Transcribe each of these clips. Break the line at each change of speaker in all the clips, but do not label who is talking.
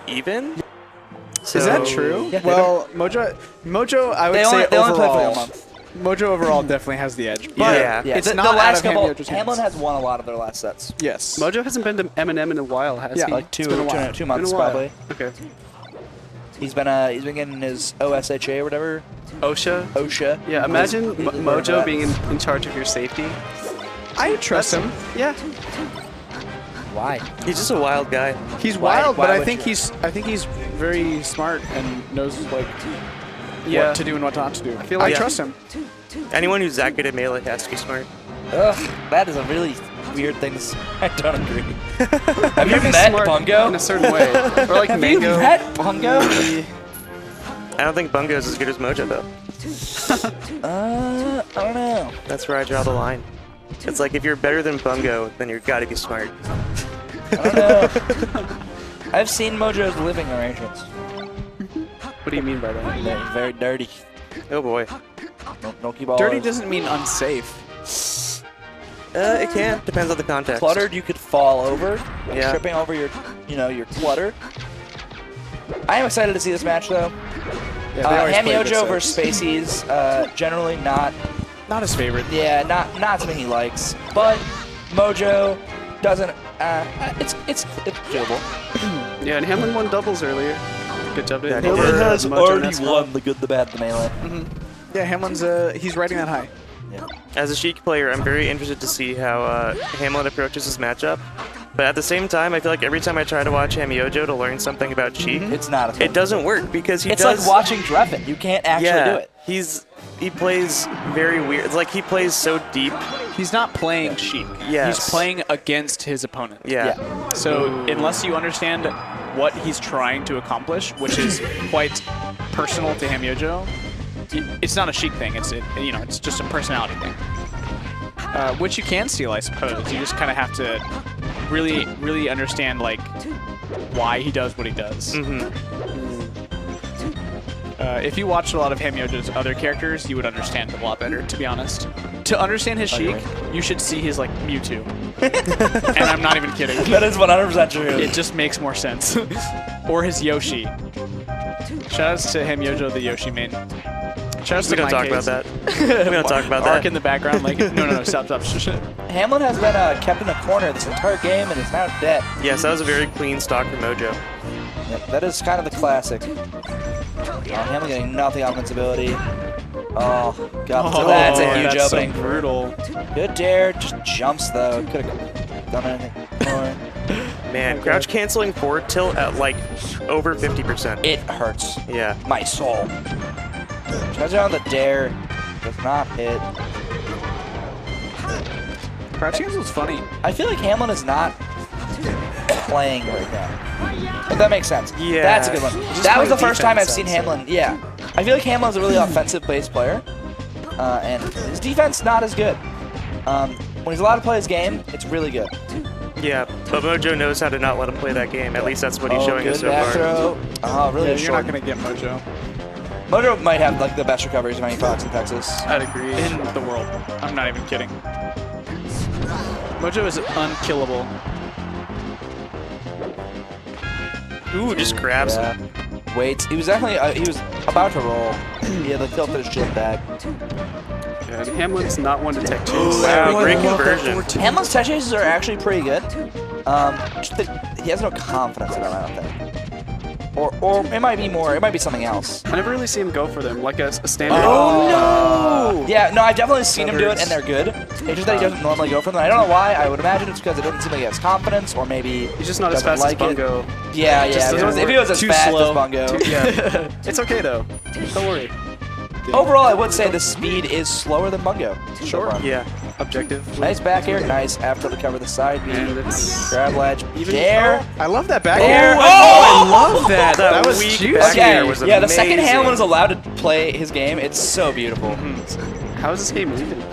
even. So,
is that true?
Yeah,
well, Mojo, I would say
they only play for
overall,
a month.
Mojo overall definitely has the edge. But
Yeah.
Yeah,
it's
the
not out
last
of
couple.
Hamyojo's hands.
Hamlin has won a lot of their last sets.
Yes.
Mojo hasn't been to M&M in a while, has
Yeah,
he?
Like
It's been a while.
2
Been a
months
while.
probably.
Okay.
He's been getting his OSHA or whatever.
OSHA?
Yeah,
imagine Mojo being in charge of your safety.
I trust him.
Yeah.
Why?
he's just a wild guy.
He's
Why-
wild,
why
but I
would
think
you?
he's very smart and knows like
Yeah.
what to do and what not to do.
feel like-
I trust him.
Anyone who's that good at melee has to be smart.
Ugh, that is a really weird thing to say. I don't agree. Have you
Maybe
met
smart
Bungo?
in a certain way. Or like
Have
Mango.
you met Bungo?
I don't think Bungo's as good as Mojo though.
I don't know.
That's where I draw the line. It's like if you're better than Bungo, then you've got to be smart.
I don't know. I've seen Mojo's living arrangements.
What do you mean by that?
They're very dirty.
Oh boy.
No key balls.
Dirty doesn't mean unsafe.
It can. Depends on the context.
Cluttered, you could fall over,
Yeah.
tripping over your clutter. I am excited to see this match though.
Yeah, they always play good
hamyojo
sets.
versus Spaceys, generally not
Not his favorite.
not something he likes, but Mojo doesn't. It's doable.
Yeah, and Hamlin won doubles earlier. Good job,
Yeah,
Dave.
he
Hamlin
did.
has
Mojo
already
Ness
won the good, the bad, the melee.
Yeah, Hamlin's he's riding that high.
Yeah.
As a Sheik player, I'm very interested to see how Hamlin approaches this matchup. But at the same time, I feel like every time I try to watch hamyojo to learn something about Sheik,
It's not a thing.
it doesn't work because he
It's
does.
like watching Dreffen. You can't actually do it.
He plays very weird. It's like he plays so deep.
He's not playing Sheik.
Yes.
He's playing against his opponent.
Yeah.
So unless you understand what he's trying to accomplish, which is quite personal to hamyojo, it's not a Sheik thing. It's just a personality thing. Which you can steal, I suppose. You just kind of have to really, really understand like why he does what he does. If you watched a lot of hamyojo's other characters, you would understand it a lot better, to be honest. To understand his Sheik, you should see his like Mewtwo. And I'm not even kidding.
That is 100% true.
It just makes more sense. Or his Yoshi. Shoutouts to hamyojo, the Yoshi main. Shoutouts
We
to
don't talk about that. We don't talk about
Ark
that.
in the background, like, no, stop.
Hamlin has been kept in a corner this entire game and is now dead.
Yes, that was a very clean stock for Mojo.
Yep, that is kind of the classic. Hamlin getting nothing on invincibility. Oh, God. So that's a huge
that's
opening.
So brutal.
Good dare. Just jumps, though. Could have done anything more.
Man, crouch canceling forward tilt at like over 50%.
It hurts
Yeah.
my soul. Tries on the dare. Does not hit.
Crouch cancel's funny.
I feel like Hamlin is not playing right now. If that makes sense.
Yeah.
That's a good one.
Just
That was the
playing
first time I've
defense,
seen
I'd say.
Hamlin. Yeah. I feel like Hamlin's a really offensive-based player. And his defense not as good. When he's allowed to play his game, it's really good.
Yeah, but Mojo knows how to not let him play that game. At least that's what he's showing
good
us so
back
far.
throw. Oh, really
Yeah,
a
you're not
short.
gonna get Mojo
Mojo might have like the best recoveries of any Fox in Texas.
I'd agree.
in the world. I'm not even kidding. Mojo is unkillable.
Ooh, just grabs
Yeah.
him.
Waits. He was definitely he was about to roll. He had the tilted his chin back.
Yeah, and Hamlin's not one to tech chase.
Wow, great conversion.
Hamlin's touch chases are actually pretty good. Just that he has no confidence in them, I don't think. Or it might be more. It might be something else.
I never really see him go for them, like a standard.
Oh, no!
Yeah, no, I've definitely seen him do it,
hurts.
and they're good. It's just that he doesn't normally go for them. I don't know why. I would imagine it's because it doesn't seem like he has confidence, or maybe
He's just not as
doesn't
fast
like
as Bungo.
Yeah, yeah.
Just doesn't
If he was as
Too
fast
slow.
as Bungo.
Yeah. It's okay, though. Don't worry.
Overall, I would say the speed is slower than Bungo.
Sure.
Yeah.
Objective.
Nice back air. Nice after the cover the side B.
And it's...
Grab ledge.
Even-
Dare.
I love that back
There.
air.
Oh!
I love that. That was
weak
juicy.
back air
Okay,
was
yeah, the second
amazing.
Hamlin is allowed to play his game. It's so beautiful.
How is this game moving?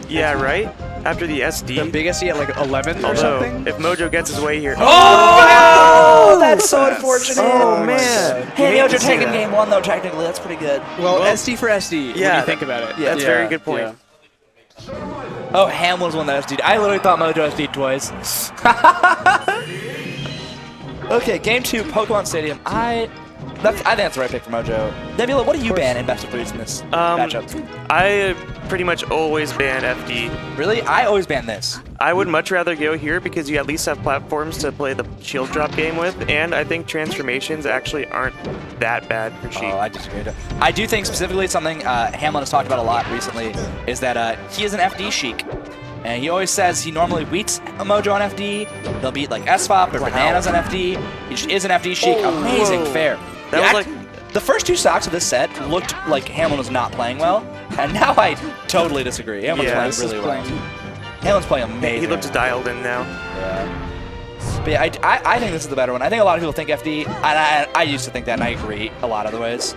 Yeah, right? After the SD.
The biggest he at like 11 or
Although,
something.
if Mojo gets his way here.
Oh, that's so unfortunate.
Oh, man.
Hey,
You hate
you're
to see
taking
that.
game one, though, technically. That's pretty good.
Well, SD for SD.
Yeah,
when you think about it.
That's a very good point.
Oh, Hamlin's one that SD'd. I literally thought Mojo SD'd twice. Okay, game 2, Pokemon Stadium. I think that's the right pick for Mojo. Nebula, what do you ban in best of 3s in this matchup?
I pretty much always ban FD.
Really? I always ban this.
I would much rather go here because you at least have platforms to play the shield drop game with, and I think transformations actually aren't that bad for Sheik.
Oh, I disagree. I do think specifically something Hamlin has talked about a lot recently is that he is an FD Sheik. And he always says he normally beats a Mojo on FD. He'll beat like SFOP or Bananas on FD. He just is an FD Sheik. Amazing fair.
That was like
the first 2 stocks of this set looked like Hamlin was not playing well, and now I totally disagree. Hamlin's playing really well. Hamlin's playing amazing.
he looks dialed in now.
Yeah. But yeah, I think this is the better one. I think a lot of people think FD, and I used to think that, and I agree a lot of the ways.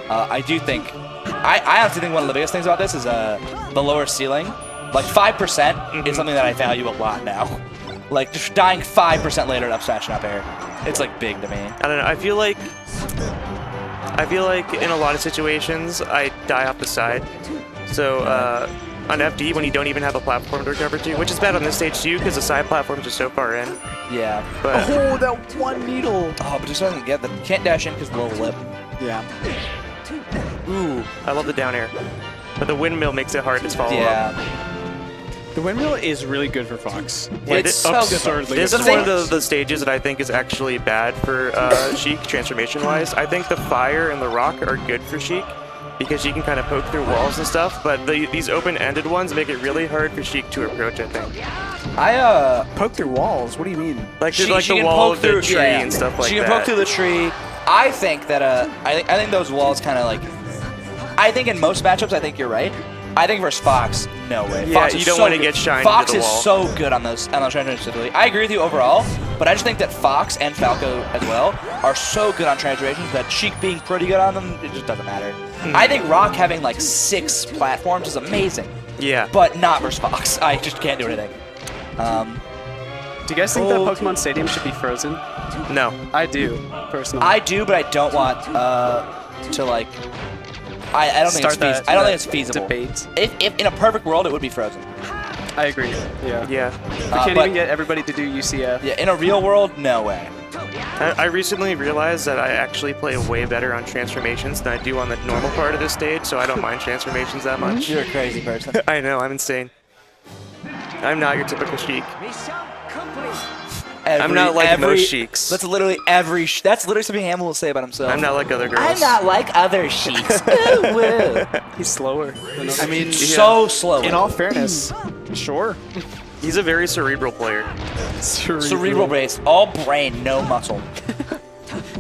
I do think, I honestly think one of the biggest things about this is the lower ceiling. Like 5% is something that I value a lot now. Like just dying 5% later at up smash and up air. It's like big to me.
I don't know. I feel like in a lot of situations I die off the side. So on FD when you don't even have a platform to recover to, which is bad on this stage too because the side platforms are so far in.
Yeah.
But
Oh, that one needle.
Oh, but just doesn't get the can't dash in because low lip.
Yeah.
ooh, I love the down air. But the windmill makes it hard to follow up.
Yeah.
The windmill is really good for Fox.
It's so good.
absurdly.
This
The
is
thing-
one of the stages that I think is actually bad for Sheik transformation-wise. I think the fire and the rock are good for Sheik because she can kind of poke through walls and stuff, but these open-ended ones make it really hard for Sheik to approach, I think.
Poke through walls? What do you mean?
Like,
She
the
can
wall
poke
of the
through,
tree
yeah.
and stuff like
She can
that.
poke through the tree. I think that I think those walls kind of like. I think in most matchups, I think you're right. I think versus Fox, no way.
Yeah,
Fox is
you don't
so
want to
good.
get shined
Fox
into the
is
wall.
so good on those transformations specifically. I agree with you overall, but I just think that Fox and Falco as well are so good on transformations that Sheik being pretty good on them, it just doesn't matter. I think Rock having like 6 platforms is amazing,
Yeah.
but not versus Fox. I just can't do anything.
Do you guys think that Pokemon Stadium should be frozen?
No.
I do, personally.
I do, but I don't want to like. I don't think it's
Start
I don't think it's feasible.
debate.
If in a perfect world, it would be frozen.
I agree. Yeah.
Yeah.
We can't
but-
even get everybody to do UCF.
Yeah, in a real world, no way.
I recently realized that I actually play way better on transformations than I do on the normal part of this stage, so I don't mind transformations that much.
You're a crazy person.
I know, I'm insane. I'm not your typical Sheik. I'm not like most Sheiks.
That's literally something Hamlin will say about himself.
I'm not like other girls.
I'm not like other Sheiks. Ooh, woo.
He's slower.
I mean,
So slow.
in all fairness, sure.
He's a very cerebral player.
cerebral base, all brain, no muscle.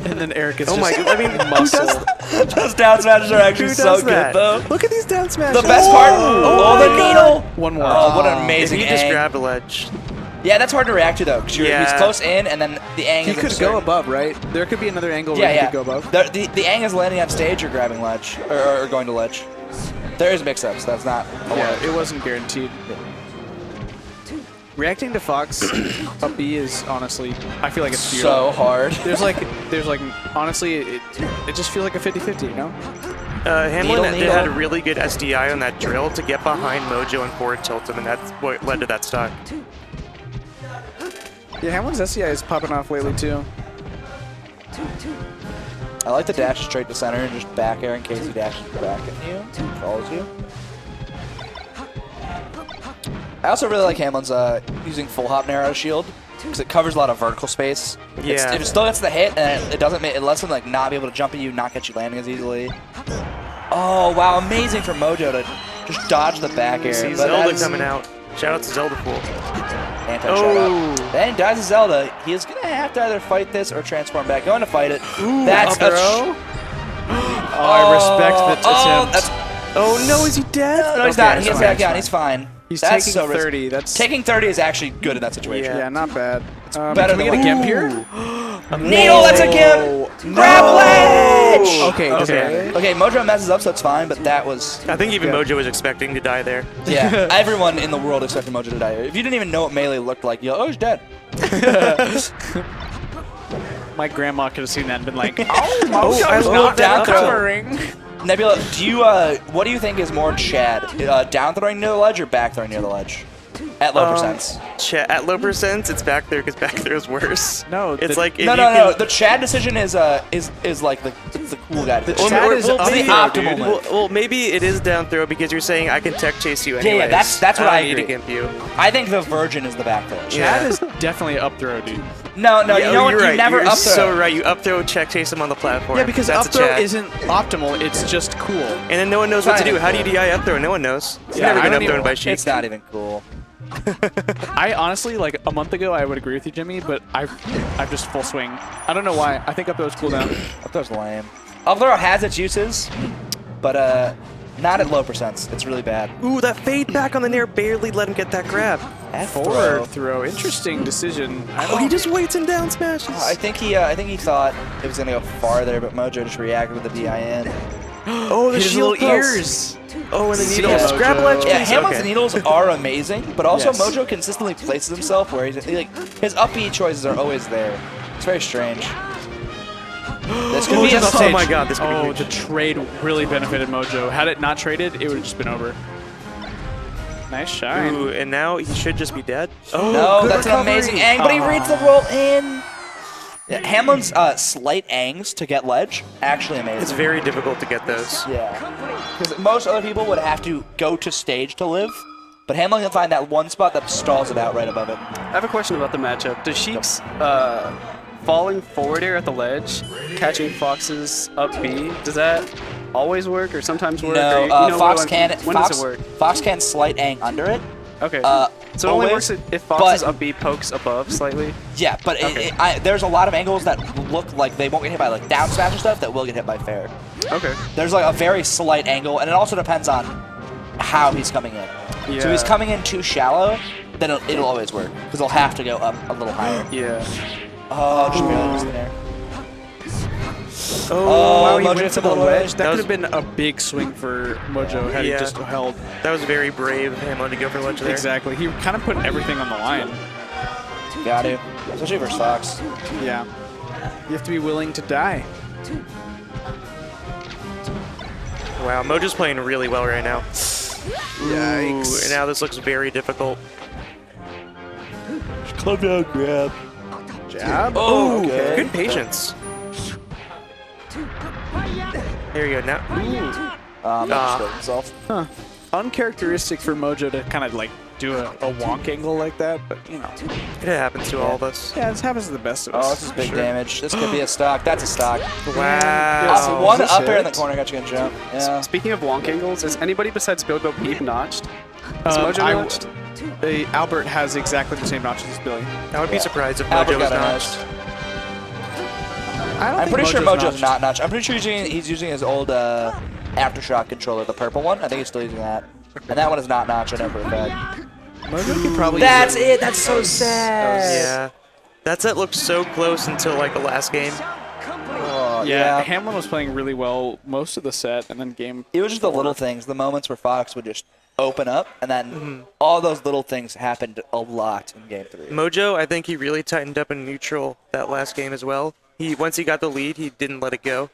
And then Eric is
Oh my
just
god, I mean,
muscle.
Those down smashes are actually
Who
so
does
good,
that?
though.
Look at these down smashes.
The best part, the needle.
One more.
Oh, what an
if
amazing
he just
ang.
grabbed a ledge.
Yeah, that's hard to react to though, because he's
Yeah.
close in, and then the ang
He
is
could
absurd.
go above, right? There could be another angle
Yeah,
where he
yeah.
could go above.
The ang is landing on stage or grabbing ledge, or going to ledge. There is mix-ups. That's not a
Yeah,
ledge.
it wasn't guaranteed. Reacting to Fox up B is honestly, I feel like it's
So hard.
There's like, honestly, it just feels like a 50-50, you know?
Hamlin
Needle.
had a really good SDI on that drill to get behind Mojo and forward tilt him, and that's what led to that stock.
Yeah, Hamlin's SCI is popping off lately too.
I like the dash straight to center and just back air in case he dashes back at you, follows you. I also really like Hamlin's using full hop narrow shield because it covers a lot of vertical space.
Yeah.
If it still gets the hit, and it doesn't, it lets him like not be able to jump at you, not get you landing as easily. Oh wow, amazing for Mojo to just dodge the back air.
See
but
Zelda
that's
coming out. Shout out to Zelda Pool.
Anti-shut up. Then he dies to Zelda. He is gonna have to either fight this or transform back. Going to fight it. That's
up throw. I respect the attempt.
Oh no, is he dead?
No, he's
Okay,
not. He gets
fine,
back
it's
down.
fine.
He's fine.
He's
That's
taking
so risky.
30. That's
Taking 30 is actually good in that situation.
yeah, not bad.
better
can we
than
get a
like-
gimp here?
Needle, that's a gimp! Grab ledge!
Okay,
Okay.
Okay, Mojo messes up, so it's fine, but that was...
I think even
Yeah.
Mojo was expecting to die there.
Yeah, everyone in the world expected Mojo to die here. If you didn't even know what Melee looked like, you're oh, he's dead.
My grandma could have seen that and been like,
Oh, I love
not
down throw.
recovering.
Nebula, what do you think is more Chad? Down throwing near the ledge or back throwing near the ledge? At low percents.
At low percents, it's back there because back there is worse.
No,
it's
the-
like if
No,
you
no, no.
can-
The Chad decision is like the cool guy. decision.
Chad is
the
up there,
optimal
dude.
move.
well, maybe it is down throw because you're saying I can tech chase you
yeah,
anyways.
that's what I
don't need
agree.
to gimp you.
I think the Virgin is the back throw.
Chad
Yeah.
is definitely up throw, dude.
No, no,
Yeah,
you know what?
you're
You
right.
never
You're
up throw.
so right. You up throw, check chase him on the platform.
Yeah, because
that's
up throw
a Chad.
isn't optimal. It's just cool.
And then no one knows what to do. How do you DI up throw? No one knows. It's
Yeah,
never
I
been
don't
up thrown
even-
by Sheik.
It's not even cool.
I honestly, like a month ago, I would agree with you, Jimmy, but I've just full swing. I don't know why. I think up throw's cooldown.
Up throw's lame. Up throw has its uses, but not at low percents. It's really bad.
Ooh, that fade back on the nair barely let him get that grab.
F
Forward throw. Interesting decision.
Oh, he just waits and down smashes.
I think he thought it was gonna go farther, but Mojo just reacted with the DIN.
Oh, the
His
shield
little
pulse.
ears.
Oh, and the
See
needles.
Mojo.
Grab ledge,
Yeah,
please.
Hamlin's
Okay.
needles are amazing, but also
Yes.
Mojo consistently places himself where he's like his up B choices are always there. It's very strange. This could be a
Oh my god, this could
Oh,
be
the
huge.
trade really benefited Mojo. Had it not traded, it would have just been over. Nice shine.
Ooh, and now he should just be dead. Oh,
No,
good
that's an
recovery.
amazing ang, but he reads the roll in. Yeah, Hamlin's slight angs to get ledge, actually amazing.
It's very difficult to get those.
Yeah, because most other people would have to go to stage to live, but Hamlin can find that one spot that stalls it out right above it.
I have a question about the matchup. Does Sheik's falling forward air at the ledge, catching Fox's up B, does that always work or sometimes work?
No,
or you know,
Fox
when,
can.
When
Fox,
does it work?
Fox can slight ang under it.
Okay.
Uh,
so it only
always,
works if Fox's
but-
up B pokes above slightly?
Yeah, but
Okay.
there's a lot of angles that look like they won't get hit by like down smash and stuff that will get hit by fair.
Okay.
There's like a very slight angle, and it also depends on how he's coming in. So if he's
Yeah.
coming in too shallow, then it'll always work because he'll have to go up a little higher.
Yeah.
Oh, just barely missed there.
Oh,
Wow, he
Mojo
went to
took
the
a little
ledge.
edge.
That
That
could
was-
have been a big swing for Mojo had he
Yeah.
just held.
that was very brave of him to go for ledge there.
Exactly. He kind of put everything on the line.
Got to, especially versus Fox.
Yeah. You have to be willing to die.
Wow, Mojo's playing really well right now.
Yikes.
Ooh, and now this looks very difficult.
Club down grab.
Jab.
Oh,
Ooh,
okay.
good patience. There you go. Now,
Just killed himself.
Huh. Uncharacteristic for Mojo to kind of like do a wonk angle like that, but you know.
it happens to all of us.
Yeah, this happens to the best of us.
Oh, this is big
Sure.
damage. This could be a stock. That's a stock.
Wow.
One
this
up air in the
hit?
corner got you gonna jump. Yeah.
Speaking of wonk angles, is anybody besides Bilbo Peep notched? Is Mojo
I-
notched?
Albert has exactly the same notches as Billy.
I would be surprised if
Albert
Mojo was
got a
not.
notched.
I don't
I'm
think
pretty sure
Mojo's
Mojo's not notched. I'm pretty sure he's using his old Aftershock controller, the purple one. I think he's still using that. And that one is not notched, I know for a fact.
Mojo could probably.
That's it. That's so sad.
Yeah. That set looked so close until like the last game.
Oh,
Yeah, Hamlin was playing really well most of the set, and then game.
It was just the little things, the moments where Fox would just open up, and then all those little things happened a lot in Game 3.
Mojo, I think he really tightened up in neutral that last game as well. Once he got the lead, he didn't let it go.